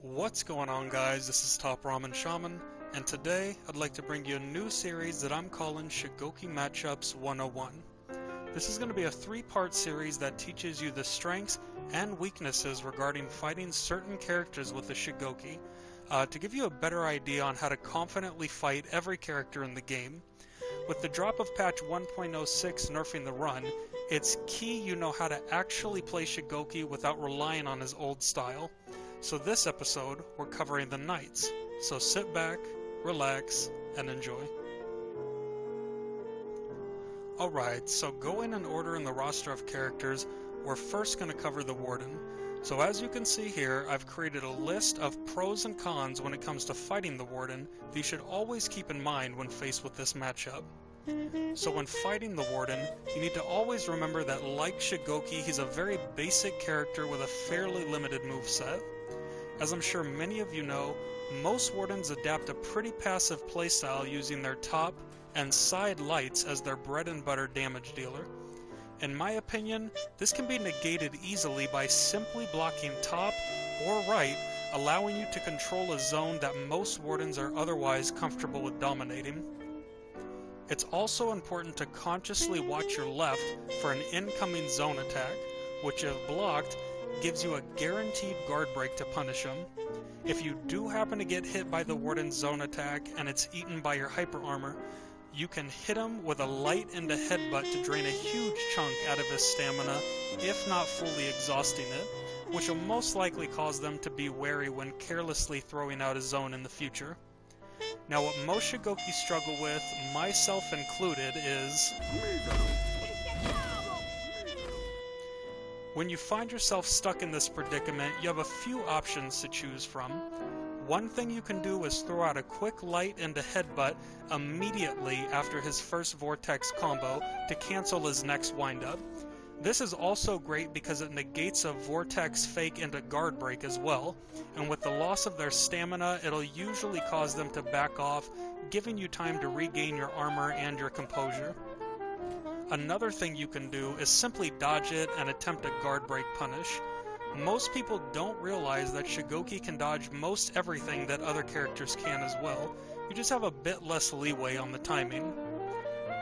What's going on, guys? This is Top Ramen Shaman, and today I'd like to bring you a new series that I'm calling Shugoki Matchups 101. This is going to be a three-part series that teaches you the strengths and weaknesses regarding fighting certain characters with the Shugoki, to give you a better idea on how to confidently fight every character in the game. With the drop of patch 1.06 nerfing the run, it's key you know how to actually play Shugoki without relying on his old style. So this episode, we're covering the Knights. So sit back, relax, and enjoy. Alright, so going in order in the roster of characters, we're first going to cover the Warden. So as you can see here, I've created a list of pros and cons when it comes to fighting the Warden that you should always keep in mind when faced with this matchup. So when fighting the Warden, you need to always remember that like Shugoki, he's a very basic character with a fairly limited moveset. As I'm sure many of you know, most Wardens adapt a pretty passive playstyle using their top and side lights as their bread and butter damage dealer. In my opinion, this can be negated easily by simply blocking top or right, allowing you to control a zone that most Wardens are otherwise comfortable with dominating. It's also important to consciously watch your left for an incoming zone attack, which if blocked, gives you a guaranteed guard break to punish him. If you do happen to get hit by the Warden's zone attack and it's eaten by your hyper armor, you can hit him with a light into headbutt to drain a huge chunk out of his stamina, if not fully exhausting it, which will most likely cause them to be wary when carelessly throwing out a zone in the future. Now what most Shugoki struggle with, myself included, is when you find yourself stuck in this predicament, you have a few options to choose from. One thing you can do is throw out a quick light into headbutt immediately after his first vortex combo to cancel his next windup. This is also great because it negates a vortex fake into guard break as well, and with the loss of their stamina, it'll usually cause them to back off, giving you time to regain your armor and your composure. Another thing you can do is simply dodge it and attempt a guard break punish. Most people don't realize that Shugoki can dodge most everything that other characters can as well. You just have a bit less leeway on the timing.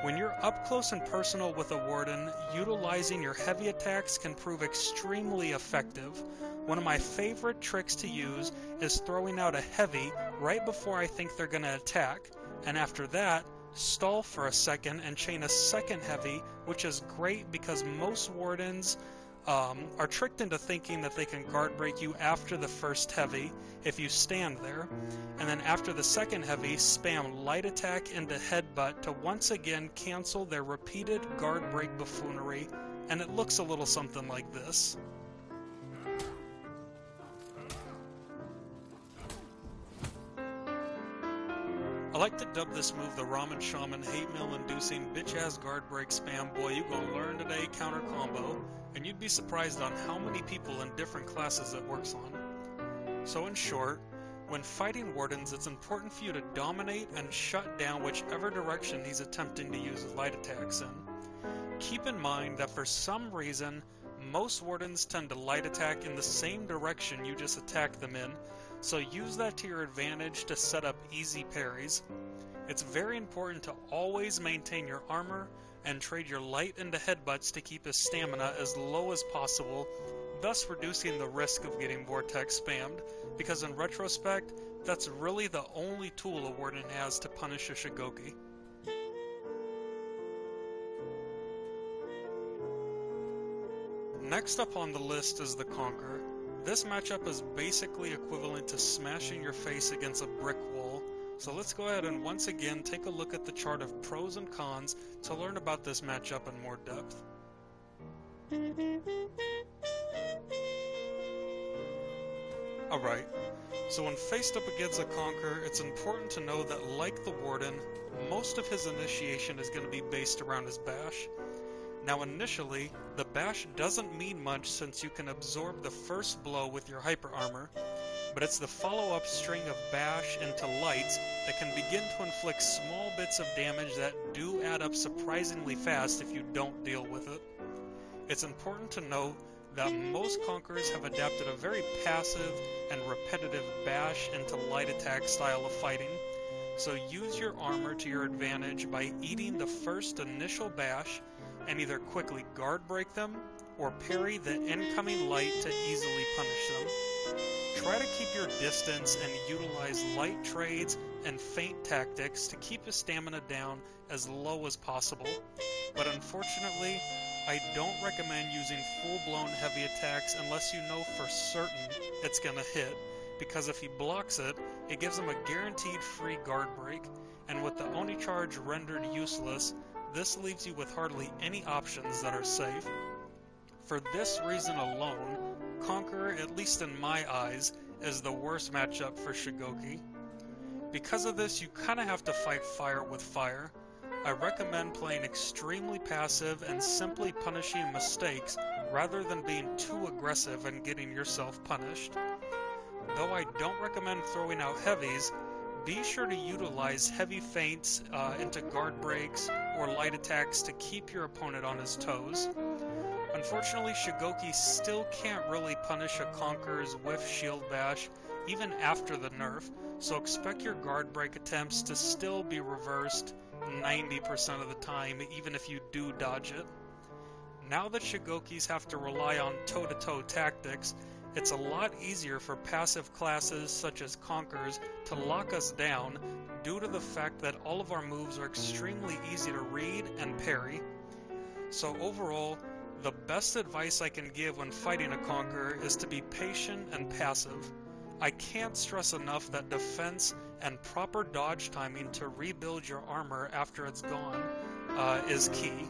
When you're up close and personal with a Warden, utilizing your heavy attacks can prove extremely effective. One of my favorite tricks to use is throwing out a heavy right before I think they're going to attack, and after that, stall for a second and chain a second heavy, which is great because most Wardens are tricked into thinking that they can guard break you after the first heavy if you stand there, and then after the second heavy, spam light attack into headbutt to once again cancel their repeated guard break buffoonery, and it looks a little something like this. I like to dub this move the Ramen Shaman hate mail inducing bitch ass guard break spam boy you gonna learn today counter combo, and you'd be surprised on how many people in different classes it works on. So in short, when fighting Wardens, it's important for you to dominate and shut down whichever direction he's attempting to use light attacks in. Keep in mind that for some reason, most Wardens tend to light attack in the same direction you just attacked them in, so use that to your advantage to set up easy parries. It's very important to always maintain your armor and trade your light into headbutts to keep his stamina as low as possible, thus reducing the risk of getting vortex spammed, because in retrospect, that's really the only tool a Warden has to punish a Shugoki. Next up on the list is the Conquer. This matchup is basically equivalent to smashing your face against a brick wall, so let's go ahead and once again take a look at the chart of pros and cons to learn about this matchup in more depth. Alright, so when faced up against a Conquer, it's important to know that like the Warden, most of his initiation is going to be based around his bash. Now initially, the bash doesn't mean much since you can absorb the first blow with your hyper armor, but it's the follow-up string of bash into lights that can begin to inflict small bits of damage that do add up surprisingly fast if you don't deal with it. It's important to note that most Conquerors have adapted a very passive and repetitive bash into light attack style of fighting. So use your armor to your advantage by eating the first initial bash and either quickly guard break them or parry the incoming light to easily punish them. Try to keep your distance and utilize light trades and feint tactics to keep your stamina down as low as possible, but unfortunately, I don't recommend using full-blown heavy attacks unless you know for certain it's gonna hit, because if he blocks it, it gives him a guaranteed free guard break, and with the Oni charge rendered useless, this leaves you with hardly any options that are safe. For this reason alone, Conqueror, at least in my eyes, is the worst matchup for Shugoki. Because of this, you kinda have to fight fire with fire. I recommend playing extremely passive and simply punishing mistakes rather than being too aggressive and getting yourself punished. Though I don't recommend throwing out heavies, be sure to utilize heavy feints into guard breaks or light attacks to keep your opponent on his toes. Unfortunately, Shugoki still can't really punish a Conqueror's whiff shield bash even after the nerf, so expect your guard break attempts to still be reversed 90% of the time, even if you do dodge it. Now that Shugokis have to rely on toe-to-toe tactics, it's a lot easier for passive classes such as Conquerors to lock us down due to the fact that all of our moves are extremely easy to read and parry. So overall, the best advice I can give when fighting a Conqueror is to be patient and passive. I can't stress enough that defense and proper dodge timing to rebuild your armor after it's gone is key.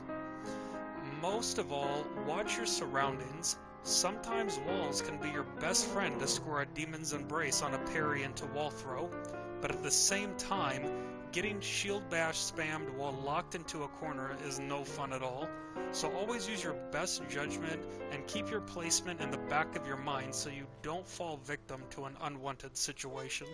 Most of all, watch your surroundings. Sometimes walls can be your best friend to score a Demon's Embrace on a parry into wall throw, but at the same time, getting shield bash spammed while locked into a corner is no fun at all. So always use your best judgment and keep your placement in the back of your mind so you don't fall victim to an unwanted situation.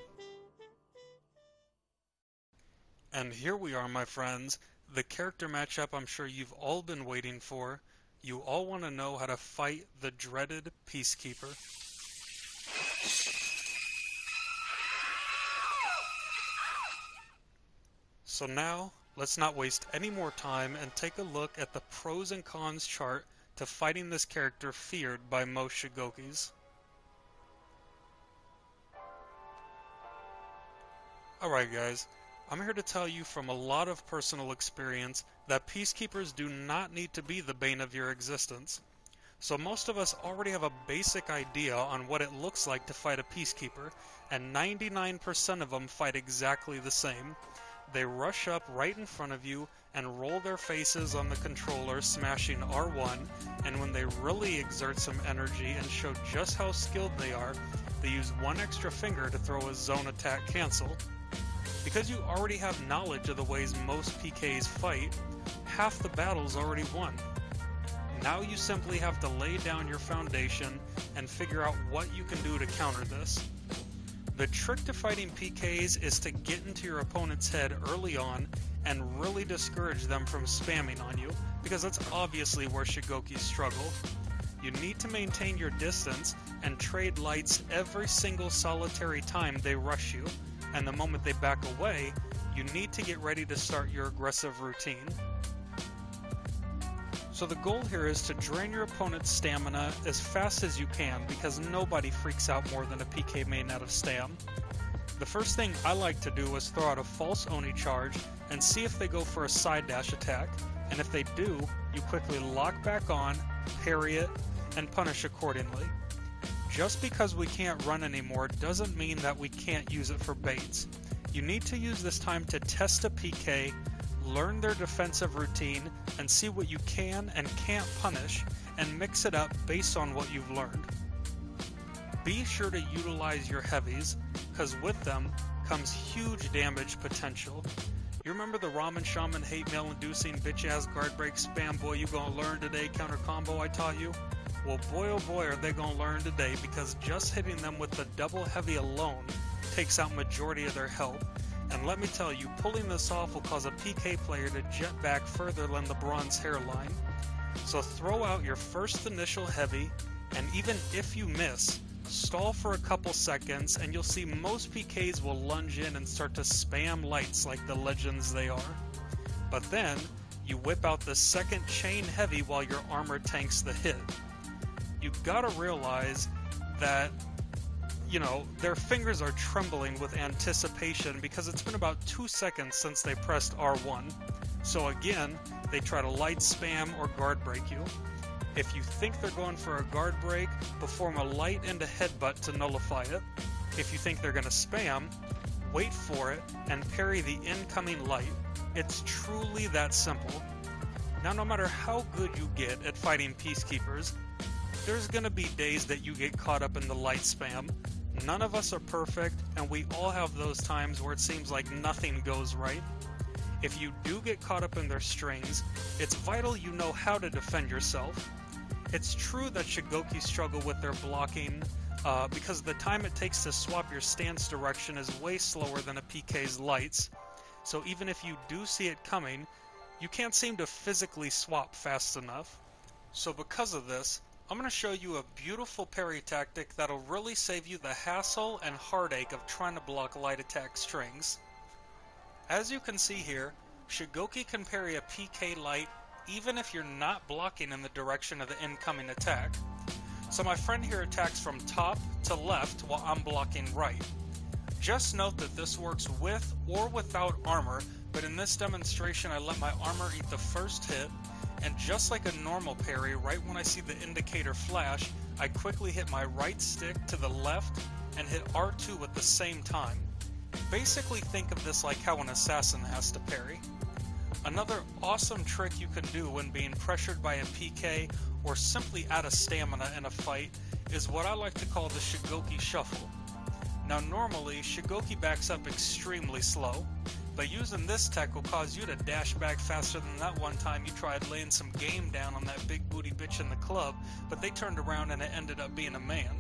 And here we are, my friends, the character matchup I'm sure you've all been waiting for. You all want to know how to fight the dreaded Peacekeeper. So now, let's not waste any more time and take a look at the pros and cons chart to fighting this character feared by most Shugokis. Alright guys, I'm here to tell you from a lot of personal experience that Peacekeepers do not need to be the bane of your existence. So most of us already have a basic idea on what it looks like to fight a Peacekeeper, and 99% of them fight exactly the same. They rush up right in front of you and roll their faces on the controller, smashing R1, and when they really exert some energy and show just how skilled they are, they use one extra finger to throw a zone attack cancel. Because you already have knowledge of the ways most PKs fight, half the battle's already won. Now you simply have to lay down your foundation and figure out what you can do to counter this. The trick to fighting PKs is to get into your opponent's head early on and really discourage them from spamming on you, because that's obviously where Shugokis struggle. You need to maintain your distance and trade lights every single solitary time they rush you, and the moment they back away, you need to get ready to start your aggressive routine. So the goal here is to drain your opponent's stamina as fast as you can, because nobody freaks out more than a PK main out of stam. The first thing I like to do is throw out a false Oni charge and see if they go for a side dash attack, and if they do, you quickly lock back on, parry it, and punish accordingly. Just because we can't run anymore doesn't mean that we can't use it for baits. You need to use this time to test a PK, learn their defensive routine, and see what you can and can't punish, and mix it up based on what you've learned. Be sure to utilize your heavies, because with them comes huge damage potential. You remember the Ramen Shaman hate mail inducing bitch ass guard break spam boy you gonna learn today counter combo I taught you? Well, boy oh boy are they gonna learn today, because just hitting them with the double heavy alone takes out majority of their health. And let me tell you, pulling this off will cause a PK player to jet back further than the bronze hairline. So throw out your first initial heavy, And even if you miss, stall for a couple seconds and you'll see most PKs will lunge in and start to spam lights like the legends they are. But then, you whip out the second chain heavy while your armor tanks the hit. You gotta realize that, their fingers are trembling with anticipation because it's been about 2 seconds since they pressed R1. So again, they try to light spam or guard break you. If you think they're going for a guard break, perform a light and a headbutt to nullify it. If you think they're going to spam, wait for it and parry the incoming light. It's truly that simple. Now, no matter how good you get at fighting Peacekeepers, there's going to be days that you get caught up in the light spam. None of us are perfect, and we all have those times where it seems like nothing goes right. If you do get caught up in their strings, it's vital you know how to defend yourself. It's true that Shugoki struggle with their blocking because the time it takes to swap your stance direction is way slower than a PK's lights. So even if you do see it coming, you can't seem to physically swap fast enough. So because of this, I'm going to show you a beautiful parry tactic that'll really save you the hassle and heartache of trying to block light attack strings. As you can see here, Shugoki can parry a PK light even if you're not blocking in the direction of the incoming attack. So my friend here attacks from top to left while I'm blocking right. Just note that this works with or without armor, but in this demonstration I let my armor eat the first hit, and just like a normal parry, right when I see the indicator flash, I quickly hit my right stick to the left and hit R2 at the same time. Basically think of this like how an assassin has to parry. Another awesome trick you can do when being pressured by a PK or simply out of stamina in a fight is what I like to call the Shugoki shuffle. Now normally, Shugoki backs up extremely slow, but using this tech will cause you to dash back faster than that one time you tried laying some game down on that big booty bitch in the club, but they turned around and it ended up being a man.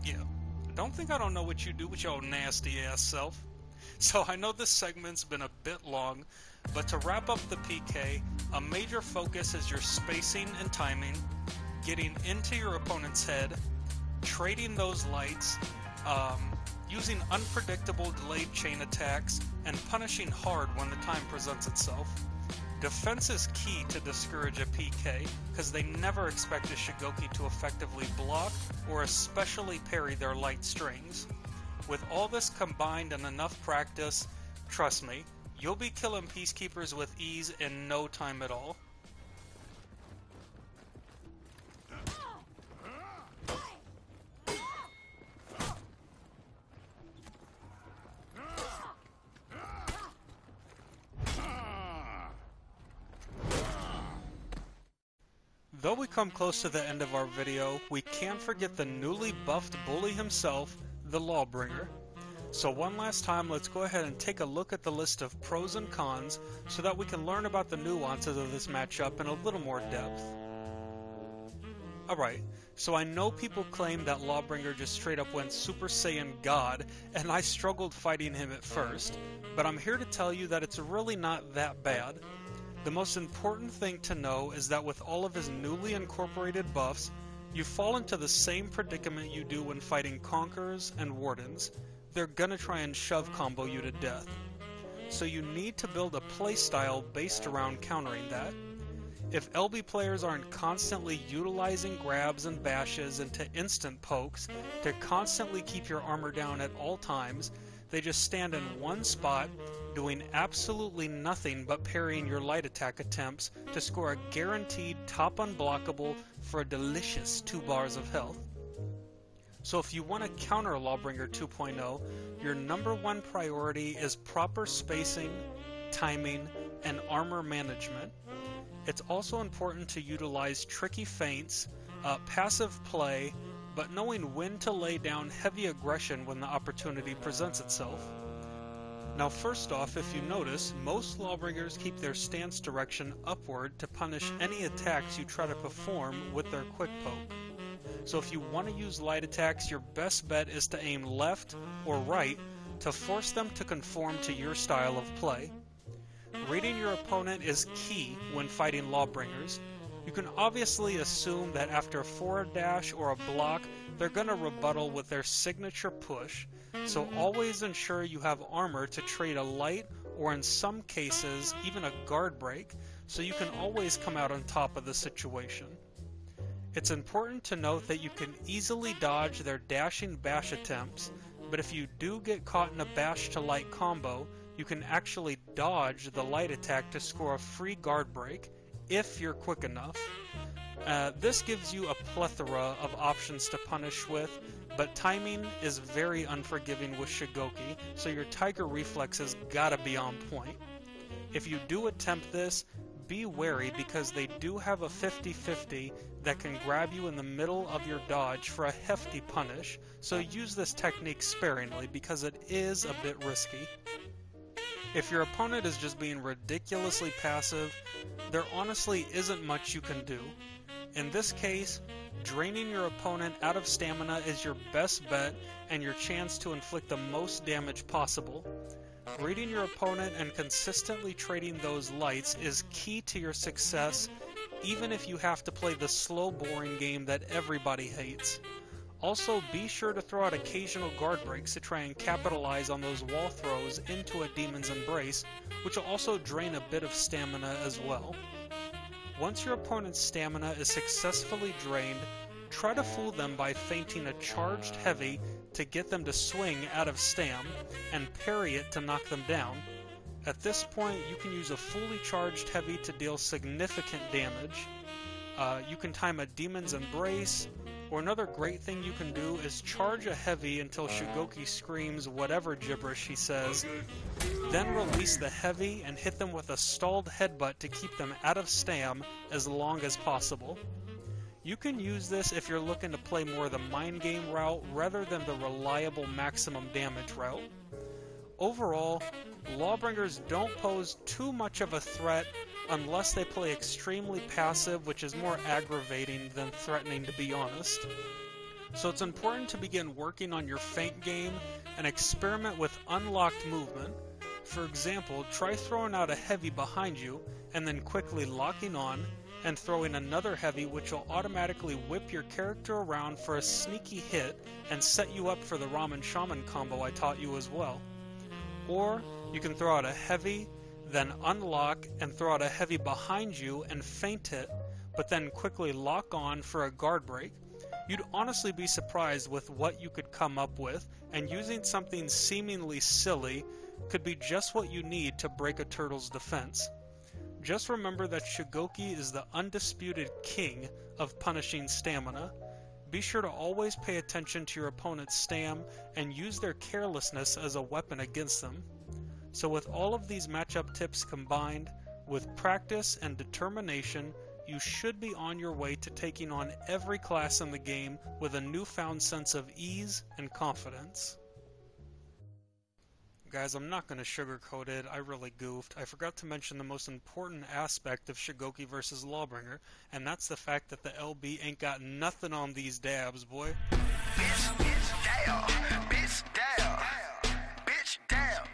Yeah. Don't think I don't know what you do with your nasty ass self. So I know this segment's been a bit long, but to wrap up the PK, a major focus is your spacing and timing, getting into your opponent's head, trading those lights, using unpredictable delayed chain attacks, and punishing hard when the time presents itself. Defense is key to discourage a PK, because they never expect a Shugoki to effectively block or especially parry their light strings. With all this combined and enough practice, trust me, you'll be killing Peacekeepers with ease in no time at all. Though we come close to the end of our video, we can't forget the newly buffed bully himself, the Lawbringer. So one last time, let's go ahead and take a look at the list of pros and cons so that we can learn about the nuances of this matchup in a little more depth. Alright, so I know people claim that Lawbringer just straight up went Super Saiyan God, and I struggled fighting him at first, but I'm here to tell you that it's really not that bad. The most important thing to know is that with all of his newly incorporated buffs, you fall into the same predicament you do when fighting Conquerors and Wardens. They're gonna try and shove combo you to death. So you need to build a playstyle based around countering that. If LB players aren't constantly utilizing grabs and bashes into instant pokes to constantly keep your armor down at all times, they just stand in one spot, doing absolutely nothing but parrying your light attack attempts to score a guaranteed top unblockable for a delicious 2 bars of health. So if you want to counter Lawbringer 2.0, your #1 priority is proper spacing, timing, and armor management. It's also important to utilize tricky feints, passive play, but knowing when to lay down heavy aggression when the opportunity presents itself. Now first off, if you notice, most Lawbringers keep their stance direction upward to punish any attacks you try to perform with their quick poke. So if you want to use light attacks, your best bet is to aim left or right to force them to conform to your style of play. Reading your opponent is key when fighting Lawbringers. You can obviously assume that after a forward dash or a block, they're going to rebuttal with their signature push, so always ensure you have armor to trade a light or in some cases even a guard break, so you can always come out on top of the situation. It's important to note that you can easily dodge their dashing bash attempts, but if you do get caught in a bash to light combo, you can actually dodge the light attack to score a free guard break, if you're quick enough. This gives you a plethora of options to punish with, but timing is very unforgiving with Shugoki, so your tiger reflexes gotta be on point. If you do attempt this, be wary because they do have a 50-50 that can grab you in the middle of your dodge for a hefty punish, so use this technique sparingly because it is a bit risky. If your opponent is just being ridiculously passive, there honestly isn't much you can do. In this case, draining your opponent out of stamina is your best bet and your chance to inflict the most damage possible. Reading your opponent and consistently trading those lights is key to your success, even if you have to play the slow, boring game that everybody hates. Also, be sure to throw out occasional guard breaks to try and capitalize on those wall throws into a Demon's Embrace, which will also drain a bit of stamina as well. Once your opponent's stamina is successfully drained, try to fool them by feinting a charged heavy to get them to swing out of stam, and parry it to knock them down. At this point, you can use a fully charged heavy to deal significant damage. You can time a Demon's Embrace, or another great thing you can do is charge a heavy until Shugoki screams whatever gibberish he says, then release the heavy and hit them with a stalled headbutt to keep them out of stam as long as possible. You can use this if you're looking to play more the mind game route rather than the reliable maximum damage route. Overall, Lawbringers don't pose too much of a threat unless they play extremely passive, which is more aggravating than threatening, to be honest. So it's important to begin working on your feint game and experiment with unlocked movement. For example, try throwing out a heavy behind you and then quickly locking on and throwing another heavy, which will automatically whip your character around for a sneaky hit and set you up for the Ramen Shaman combo I taught you as well. Or you can throw out a heavy, then unlock and throw out a heavy behind you and feint it, but then quickly lock on for a guard break. You'd honestly be surprised with what you could come up with, and using something seemingly silly could be just what you need to break a turtle's defense. Just remember that Shugoki is the undisputed king of punishing stamina. Be sure to always pay attention to your opponent's stam and use their carelessness as a weapon against them. So with all of these matchup tips combined, with practice and determination, you should be on your way to taking on every class in the game with a newfound sense of ease and confidence. Guys, I'm not going to sugarcoat it, I really goofed. I forgot to mention the most important aspect of Shugoki vs. Lawbringer, and that's the fact that the LB ain't got nothing on these dabs, boy. Bitch down, bitch down, bitch down,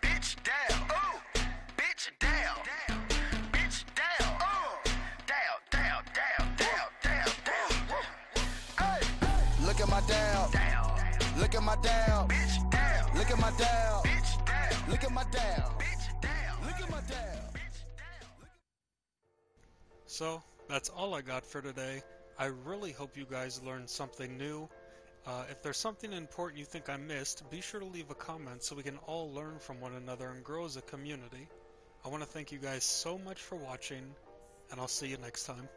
bitch down, ooh, bitch down, bitch down, down. Hey, look at my down, look at my down, bitch down, look at my down, bitch down, look at my down, bitch down, look at my down. So, that's all I got for today. I really hope you guys learned something new. If there's something important you think I missed, be sure to leave a comment so we can all learn from one another and grow as a community. I want to thank you guys so much for watching, and I'll see you next time.